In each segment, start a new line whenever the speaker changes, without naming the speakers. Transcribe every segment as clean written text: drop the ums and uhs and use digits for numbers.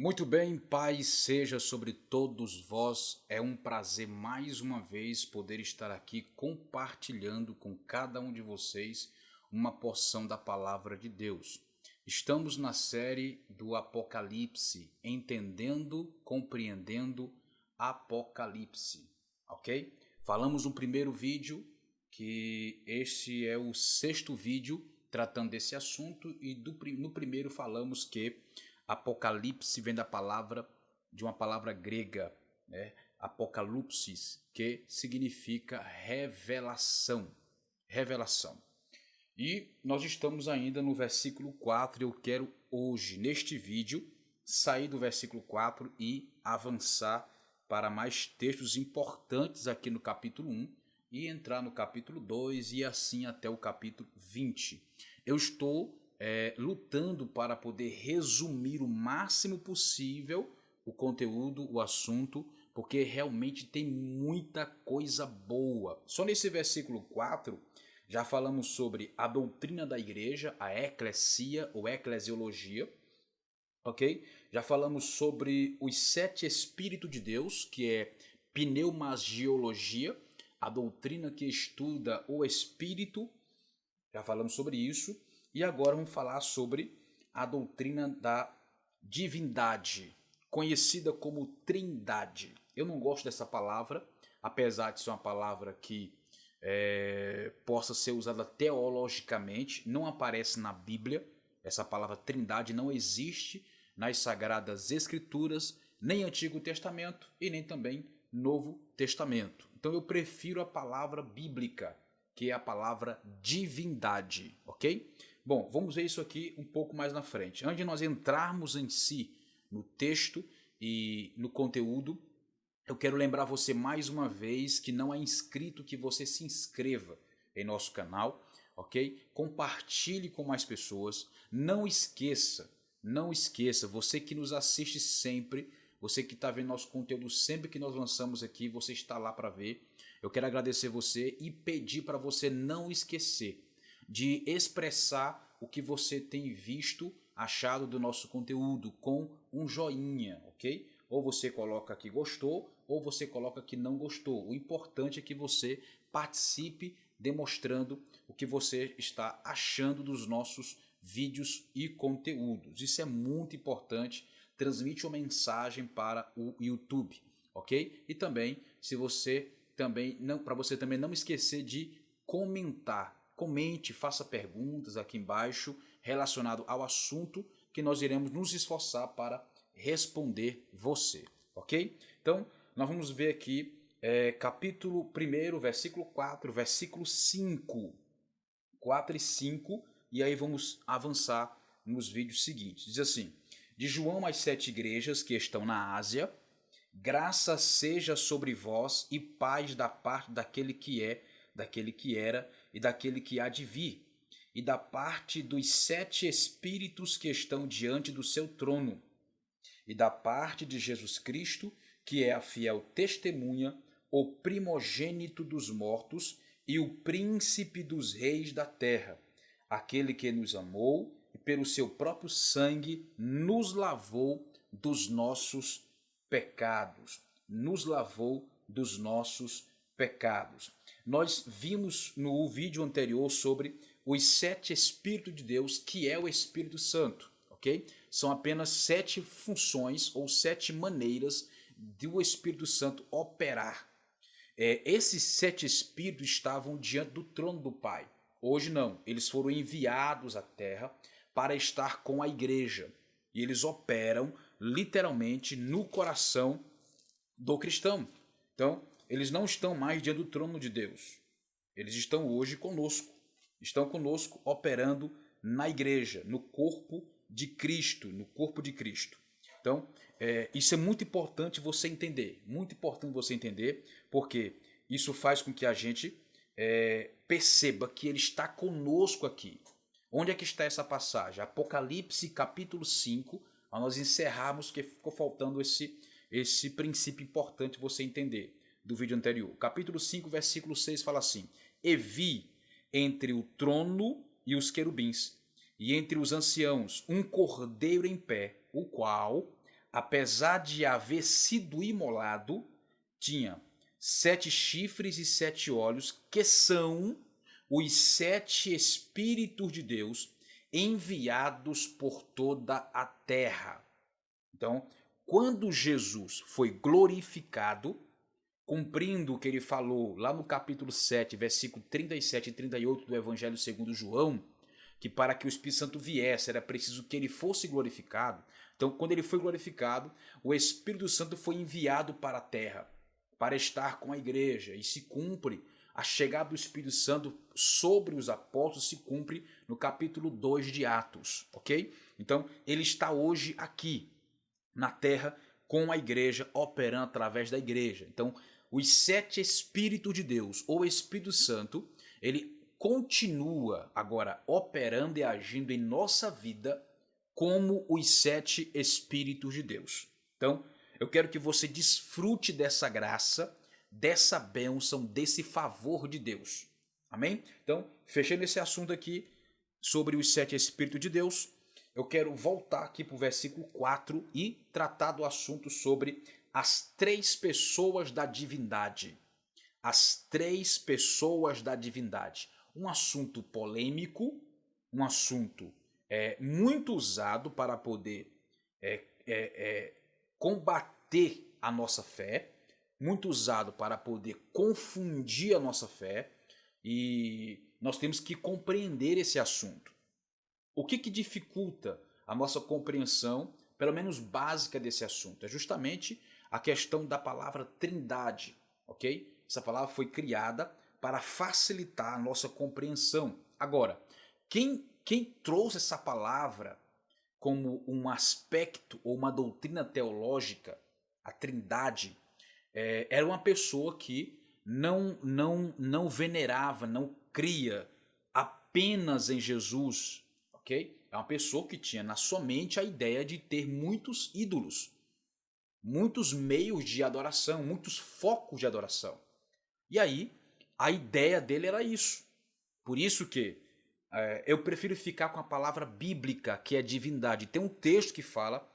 Muito bem, paz seja sobre todos vós. É um prazer mais uma vez poder estar aqui compartilhando com cada um de vocês uma porção da palavra de Deus. Estamos na série do Apocalipse, entendendo, compreendendo Apocalipse, ok? Falamos no primeiro vídeo que este é o sexto vídeo tratando desse assunto e no primeiro falamos que Apocalipse vem de uma palavra grega, né? Apocalipsis, que significa revelação. Revelação. E nós estamos ainda no versículo 4. Eu quero hoje, neste vídeo, sair do versículo 4 e avançar para mais textos importantes aqui no capítulo 1 e entrar no capítulo 2 e assim até o capítulo 20. Eu estou lutando para poder resumir o máximo possível o conteúdo, o assunto, porque realmente tem muita coisa boa. Só nesse versículo 4 já falamos sobre a doutrina da igreja, a eclesia ou eclesiologia, ok? Já falamos sobre os 7 espíritos de Deus, que é pneumagiologia, a doutrina que estuda o espírito, já falamos sobre isso. E agora vamos falar sobre a doutrina da divindade, conhecida como trindade. Eu não gosto dessa palavra, apesar de ser uma palavra que possa ser usada teologicamente, não aparece na Bíblia. Essa palavra trindade não existe nas Sagradas Escrituras, nem Antigo Testamento e nem também Novo Testamento. Então eu prefiro a palavra bíblica, que é a palavra divindade, ok? Bom, vamos ver isso aqui um pouco mais na frente. Antes de nós entrarmos em si no texto e no conteúdo, eu quero lembrar você mais uma vez que não é inscrito, que você se inscreva em nosso canal, ok? Compartilhe com mais pessoas. Não esqueça, você que nos assiste sempre, você que está vendo nosso conteúdo sempre que nós lançamos aqui, você está lá para ver. Eu quero agradecer você e pedir para você não esquecer de expressar o que você tem visto, achado do nosso conteúdo com um joinha, ok? Ou você coloca que gostou, ou você coloca que não gostou. O importante é que você participe demonstrando o que você está achando dos nossos vídeos e conteúdos. Isso é muito importante, transmite uma mensagem para o YouTube, ok? E também, se você também não, para você também não esquecer de comentar. Comente, faça perguntas aqui embaixo relacionado ao assunto que nós iremos nos esforçar para responder você, ok? Então, nós vamos ver aqui capítulo 1, versículo 4, versículo 5, 4 e 5, e aí vamos avançar nos vídeos seguintes. Diz assim: de João às 7 igrejas que estão na Ásia, graça seja sobre vós e paz da parte daquele que é, daquele que era e daquele que há de vir, e da parte dos 7 espíritos que estão diante do seu trono, e da parte de Jesus Cristo, que é a fiel testemunha, o primogênito dos mortos e o príncipe dos reis da terra, aquele que nos amou e pelo seu próprio sangue nos lavou dos nossos pecados. Nos lavou dos nossos pecados. Nós vimos no vídeo anterior sobre os 7 Espíritos de Deus, que é o Espírito Santo, ok? São apenas 7 funções ou 7 maneiras do Espírito Santo operar. Esses 7 Espíritos estavam diante do trono do Pai. Hoje não, eles foram enviados à Terra para estar com a igreja. E eles operam literalmente no coração do cristão. Então, eles não estão mais diante do trono de Deus. Eles estão hoje conosco. Estão conosco operando na igreja, no corpo de Cristo, no corpo de Cristo. Então, isso é muito importante você entender. Muito importante você entender, porque isso faz com que a gente perceba que ele está conosco aqui. Onde é que está essa passagem? Apocalipse capítulo 5, a nós encerrarmos, que ficou faltando esse princípio importante você entender do vídeo anterior. Capítulo 5, versículo 6 fala assim: e vi entre o trono e os querubins, e entre os anciãos, um cordeiro em pé, o qual apesar de haver sido imolado, tinha 7 chifres e 7 olhos, que são os 7 Espíritos de Deus enviados por toda a terra. Então, quando Jesus foi glorificado, cumprindo o que ele falou lá no capítulo 7, versículo 37 e 38 do Evangelho segundo João, que para que o Espírito Santo viesse era preciso que ele fosse glorificado. Então, quando ele foi glorificado, o Espírito Santo foi enviado para a terra, para estar com a igreja, e se cumpre a chegada do Espírito Santo sobre os apóstolos, se cumpre no capítulo 2 de Atos, ok? Então, ele está hoje aqui, na terra, com a igreja, operando através da igreja. Então, os 7 Espíritos de Deus, ou Espírito Santo, ele continua agora operando e agindo em nossa vida como os 7 Espíritos de Deus. Então, eu quero que você desfrute dessa graça, dessa bênção, desse favor de Deus. Amém? Então, fechando esse assunto aqui sobre os 7 Espíritos de Deus, eu quero voltar aqui para o versículo 4 e tratar do assunto sobre as 3 pessoas da divindade. As 3 pessoas da divindade. Um assunto polêmico, um assunto muito usado para poder combater a nossa fé, muito usado para poder confundir a nossa fé, e nós temos que compreender esse assunto. O que dificulta a nossa compreensão, pelo menos básica, desse assunto? É justamente a questão da palavra trindade, ok? Essa palavra foi criada para facilitar a nossa compreensão. Agora, quem trouxe essa palavra como um aspecto ou uma doutrina teológica, a trindade, era uma pessoa que não venerava, não cria apenas em Jesus, ok? É uma pessoa que tinha na sua mente a ideia de ter muitos ídolos, muitos meios de adoração, muitos focos de adoração. E aí, a ideia dele era isso. Por isso que eu prefiro ficar com a palavra bíblica, que é divindade. Tem um texto que fala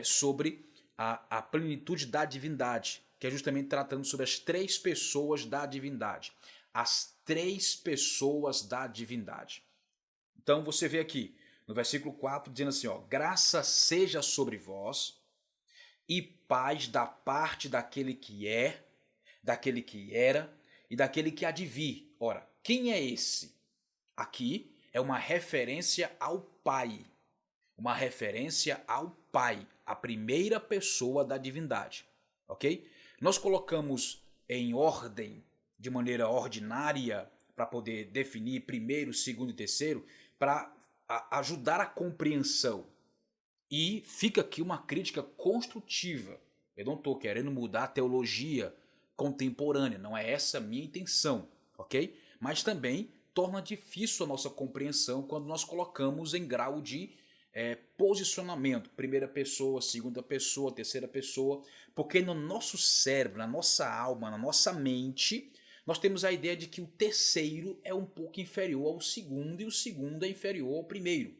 sobre a plenitude da divindade, que é justamente tratando sobre as 3 pessoas da divindade. As 3 pessoas da divindade. Então você vê aqui no versículo 4 dizendo assim, ó, graça seja sobre vós e paz da parte daquele que é, daquele que era e daquele que há de vir. Ora, quem é esse? Aqui é uma referência ao Pai. Uma referência ao Pai, a primeira pessoa da divindade. Ok? Nós colocamos em ordem, de maneira ordinária, para poder definir primeiro, segundo e terceiro, para ajudar a compreensão. E fica aqui uma crítica construtiva. Eu não estou querendo mudar a teologia contemporânea, não é essa a minha intenção, ok? Mas também torna difícil a nossa compreensão quando nós colocamos em grau de posicionamento, primeira pessoa, segunda pessoa, terceira pessoa, porque no nosso cérebro, na nossa alma, na nossa mente, nós temos a ideia de que o terceiro é um pouco inferior ao segundo e o segundo é inferior ao primeiro.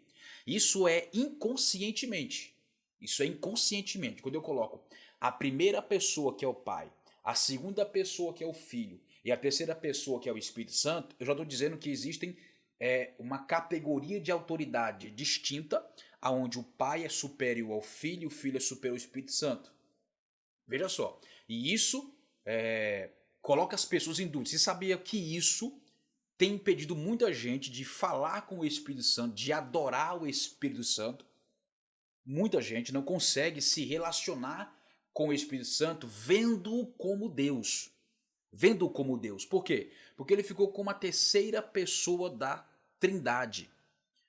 Isso é inconscientemente. Isso é inconscientemente. Quando eu coloco a primeira pessoa, que é o Pai, a segunda pessoa, que é o Filho, e a terceira pessoa, que é o Espírito Santo, eu já estou dizendo que existem uma categoria de autoridade distinta, onde o Pai é superior ao Filho, o Filho é superior ao Espírito Santo. Veja só. E isso coloca as pessoas em dúvida. Você sabia que isso tem impedido muita gente de falar com o Espírito Santo, de adorar o Espírito Santo? Muita gente não consegue se relacionar com o Espírito Santo vendo-o como Deus. Vendo-o como Deus. Por quê? Porque ele ficou como a terceira pessoa da Trindade.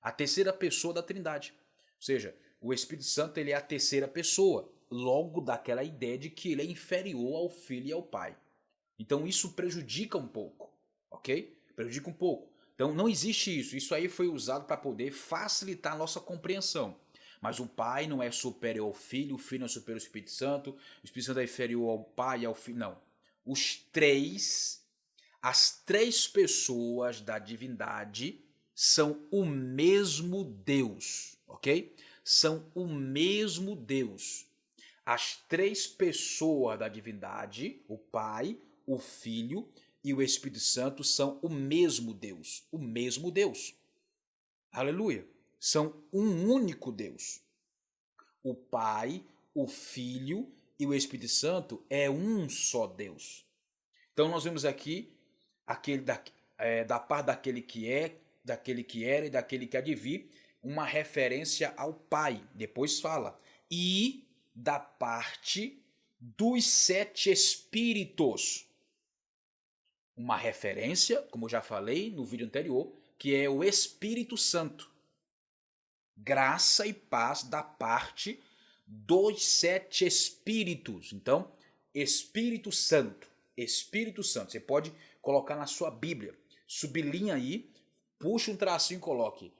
A terceira pessoa da Trindade. Ou seja, o Espírito Santo ele é a terceira pessoa. Logo daquela ideia de que ele é inferior ao Filho e ao Pai. Então isso prejudica um pouco. Ok? Prejudica um pouco. Então não existe isso. Isso aí foi usado para poder facilitar a nossa compreensão. Mas o Pai não é superior ao Filho, o Filho não é superior ao Espírito Santo, o Espírito Santo é inferior ao Pai e ao Filho. Não. As 3 pessoas da divindade são o mesmo Deus, ok? São o mesmo Deus. as três pessoas da divindade, o Pai, o Filho e o Espírito Santo, são o mesmo Deus. O mesmo Deus. Aleluia. São um único Deus. O Pai, o Filho e o Espírito Santo é um só Deus. Então nós vemos aqui da parte daquele que é, daquele que era e daquele que há de vir, uma referência ao Pai. Depois fala. E da parte dos 7 Espíritos. Uma referência, como eu já falei no vídeo anterior, que é o Espírito Santo. Graça e paz da parte dos 7 Espíritos. Então, Espírito Santo. Espírito Santo. Você pode colocar na sua Bíblia. Sublinha aí, puxa um tracinho e coloque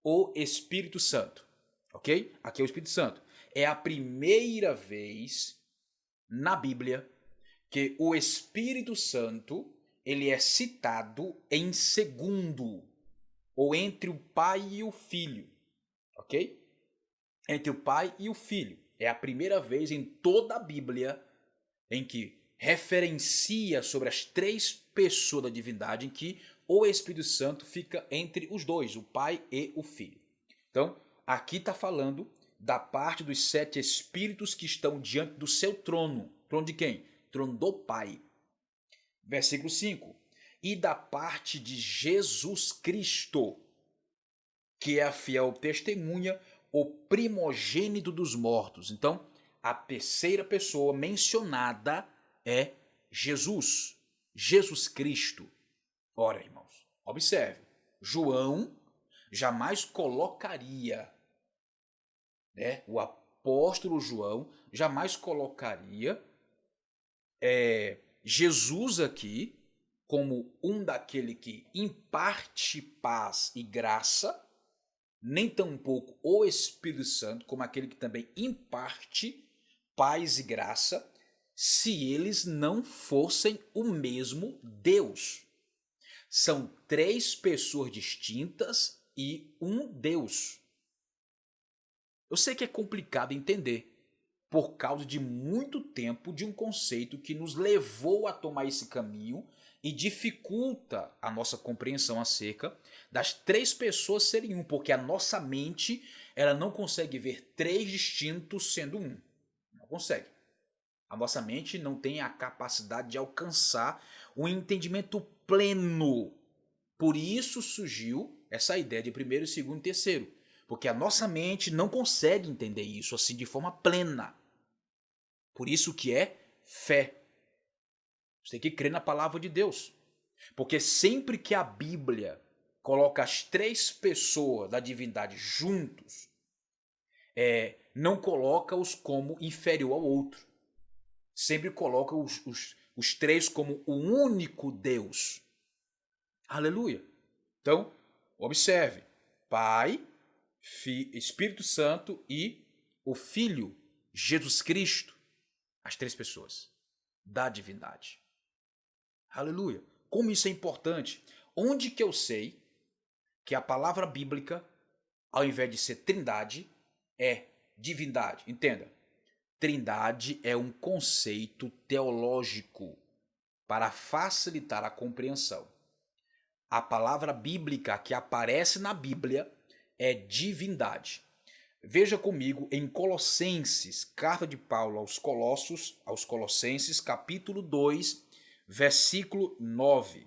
o Espírito Santo. Ok? Aqui é o Espírito Santo. É a primeira vez na Bíblia que o Espírito Santo ele é citado em segundo, ou entre o Pai e o Filho. Ok? Entre o Pai e o Filho. É a primeira vez em toda a Bíblia em que referencia sobre as 3 pessoas da divindade, em que o Espírito Santo fica entre os dois, o Pai e o Filho. Então, aqui está falando da parte dos 7 Espíritos que estão diante do seu trono. Trono de quem? Trono do Pai. Versículo 5. E da parte de Jesus Cristo, que é a fiel testemunha, o primogênito dos mortos. Então, a terceira pessoa mencionada é Jesus. Jesus Cristo. Ora, irmãos, observe. João jamais colocaria, o apóstolo João jamais colocaria Jesus aqui como um daquele que imparte paz e graça, nem tampouco o Espírito Santo como aquele que também imparte paz e graça, se eles não fossem o mesmo Deus. São 3 pessoas distintas e um Deus. Eu sei que é complicado entender, por causa de muito tempo de um conceito que nos levou a tomar esse caminho e dificulta a nossa compreensão acerca das 3 pessoas serem um, porque a nossa mente ela não consegue ver 3 distintos sendo um. Não consegue. A nossa mente não tem a capacidade de alcançar o entendimento pleno. Por isso surgiu essa ideia de primeiro, segundo e terceiro. Porque a nossa mente não consegue entender isso assim de forma plena. Por isso que é fé. Você tem que crer na palavra de Deus. Porque sempre que a Bíblia coloca as 3 pessoas da divindade juntos, não coloca-os como inferior ao outro. Sempre coloca os 3 como o único Deus. Aleluia. Então, observe. Pai, Espírito Santo e o Filho, Jesus Cristo. As 3 pessoas da divindade. Aleluia. Como isso é importante. Onde que eu sei que a palavra bíblica, ao invés de ser trindade, é divindade? Entenda. Trindade é um conceito teológico para facilitar a compreensão. A palavra bíblica que aparece na Bíblia é divindade. Veja comigo em Colossenses, carta de Paulo aos Colossenses, capítulo 2, versículo 9.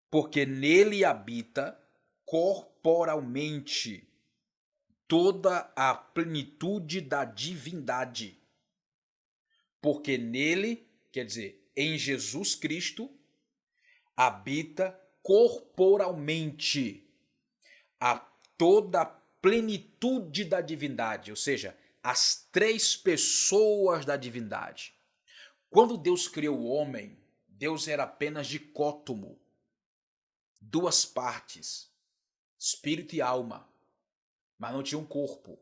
Porque nele habita corporalmente toda a plenitude da divindade. Porque nele, quer dizer, em Jesus Cristo, habita corporalmente toda a plenitude da divindade, ou seja, as 3 pessoas da divindade. Quando Deus criou o homem, Deus era apenas dicótomo, 2 partes, espírito e alma, mas não tinha um corpo.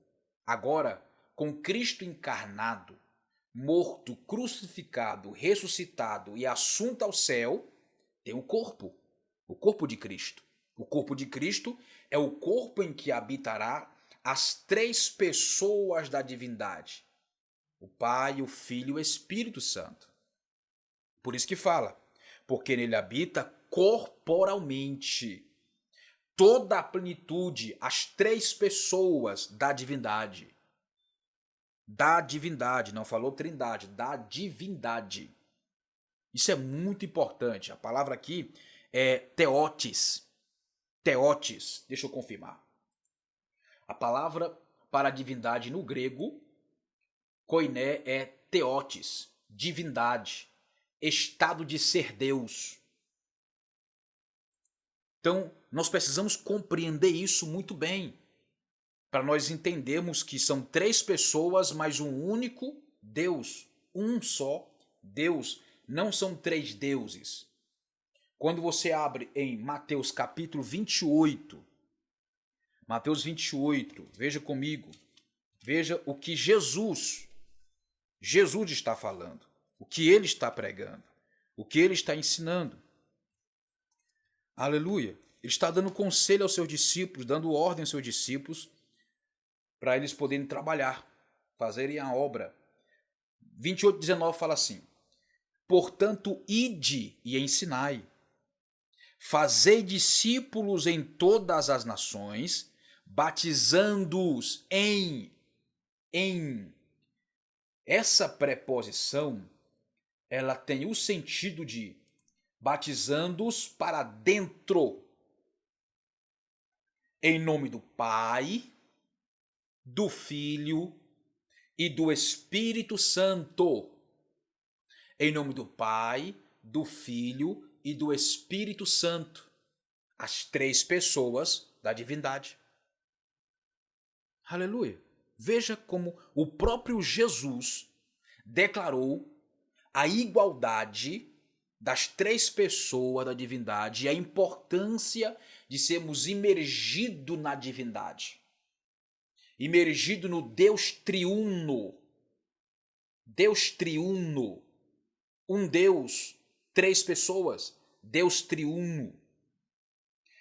Agora, com Cristo encarnado, morto, crucificado, ressuscitado e assunto ao céu, tem um corpo, o corpo de Cristo. O corpo de Cristo é o corpo em que habitará as 3 pessoas da divindade. O Pai, o Filho e o Espírito Santo. Por isso que fala, porque nele habita corporalmente toda a plenitude, as três pessoas da divindade. Da divindade, não falou trindade, da divindade. Isso é muito importante. A palavra aqui é teotes. Teotes, deixa eu confirmar. A palavra para divindade no grego, koiné, é teotes, divindade, estado de ser Deus. Então, nós precisamos compreender isso muito bem, para nós entendermos que são três pessoas, mas um único Deus, um só Deus, não são três deuses. Quando você abre em Mateus capítulo 28, Mateus 28, veja comigo, veja o que Jesus está falando, o que ele está pregando, o que ele está ensinando. Aleluia. Ele está dando conselho aos seus discípulos, dando ordem aos seus discípulos, para eles poderem trabalhar, fazerem a obra. 28:19 fala assim: portanto, ide e ensinai, fazei discípulos em todas as nações, batizando-os em. Essa preposição, ela tem o sentido de batizando-os para dentro, em nome do Pai, do Filho e do Espírito Santo. Em nome do Pai, do Filho e do Espírito Santo. As três pessoas da divindade. Aleluia. Veja como o próprio Jesus declarou a igualdade das três pessoas da divindade e a importância de sermos imergidos na divindade. Imergido no Deus triuno. Deus triuno. Um Deus, três pessoas. Deus triuno.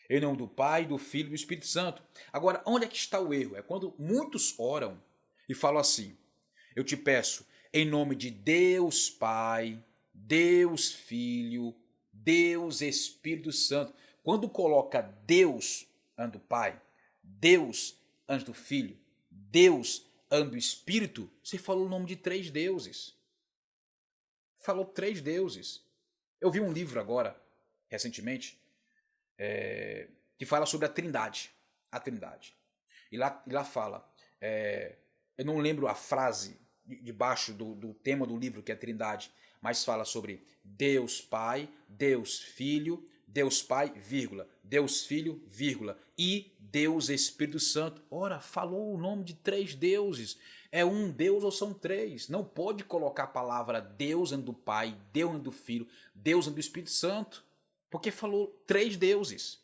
Em nome do Pai, do Filho e do Espírito Santo. Agora, onde é que está o erro? É quando muitos oram e falam assim: eu te peço, em nome de Deus Pai, Deus Filho, Deus Espírito Santo. Quando coloca Deus antes do Pai, Deus antes do Filho, Deus antes do Espírito, você falou o nome de três deuses. Falou três deuses. Eu vi um livro agora, recentemente, que fala sobre a Trindade. A Trindade. E lá fala, eu não lembro a frase debaixo do tema do livro, que é a Trindade, mas fala sobre Deus Pai, Deus Filho, Deus Pai, vírgula, Deus Filho, vírgula, e Deus Espírito Santo. Ora, falou o nome de três deuses. É um Deus ou são três? Não pode colocar a palavra Deus antes do Pai, Deus antes do Filho, Deus antes do Espírito Santo. Porque falou três deuses.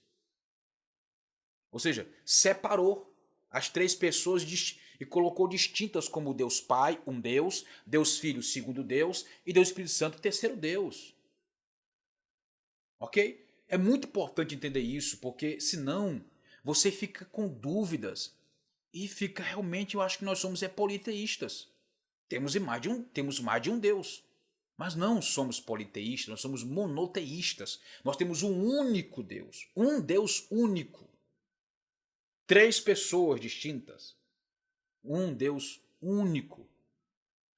Ou seja, separou as três pessoas e colocou distintas como Deus Pai, um Deus, Deus Filho, segundo Deus, e Deus Espírito Santo, terceiro Deus. Ok? É muito importante entender isso, porque senão você fica com dúvidas e fica realmente, eu acho que nós somos politeístas. Temos mais de um Deus. Mas não somos politeístas, nós somos monoteístas. Nós temos um único Deus, um Deus único. Três pessoas distintas, um Deus único.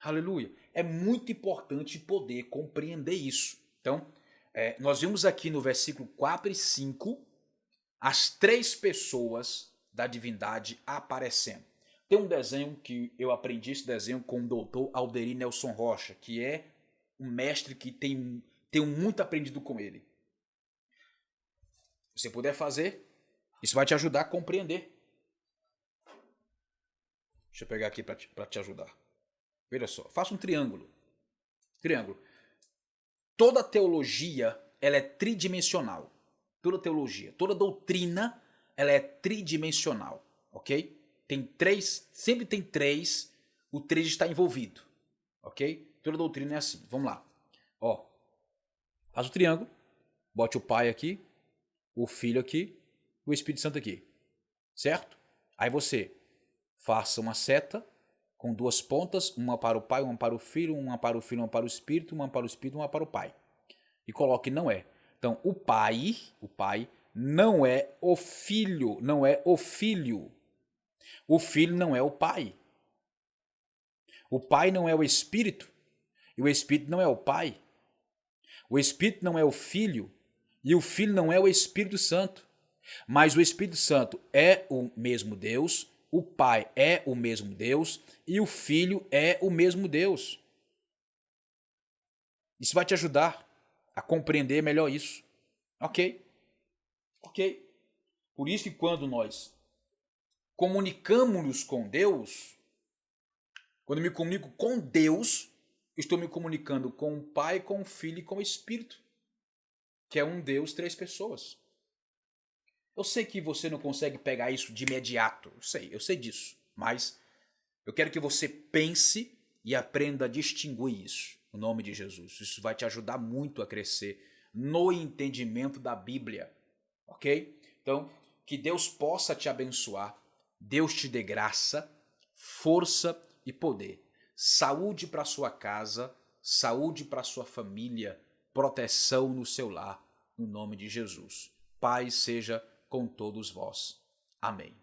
Aleluia. É muito importante poder compreender isso. Então, nós vimos aqui no versículo 4 e 5 as três pessoas da divindade aparecendo. Tem um desenho que eu aprendi esse desenho com o doutor Alderi Nelson Rocha, que é um mestre que tenho muito aprendido com ele. Se você puder fazer, isso vai te ajudar a compreender. Deixa eu pegar aqui para te ajudar. Veja só, faça um triângulo. Triângulo. Toda teologia, ela é tridimensional. Toda teologia, toda doutrina, ela é tridimensional, ok? Tem três, sempre tem três, o três está envolvido, ok? Toda doutrina é assim. Vamos lá. Ó, faz o triângulo, bote o Pai aqui, o Filho aqui, o Espírito Santo aqui, certo? Aí você faça uma seta com duas pontas, uma para o Pai, uma para o Filho, uma para o Filho, uma para o Espírito, uma para o Espírito, uma para o Pai. E coloque não é. Então, o Pai não é o Filho, não é o Filho. O Filho não é o Pai. O Pai não é o Espírito e o Espírito não é o Pai. O Espírito não é o Filho e o Filho não é o Espírito Santo. Mas o Espírito Santo é o mesmo Deus, o Pai é o mesmo Deus e o Filho é o mesmo Deus. Isso vai te ajudar a compreender melhor isso. Ok? Ok? Por isso que quando nós comunicamos-nos com Deus, quando eu me comunico com Deus, estou me comunicando com o Pai, com o Filho e com o Espírito, que é um Deus, três pessoas. Eu sei que você não consegue pegar isso de imediato, eu sei disso, mas eu quero que você pense e aprenda a distinguir isso, no nome de Jesus. Isso vai te ajudar muito a crescer no entendimento da Bíblia, ok? Então, que Deus possa te abençoar, Deus te dê graça, força e poder. Saúde para sua casa, saúde para sua família, proteção no seu lar, no nome de Jesus. Paz seja com todos vós. Amém.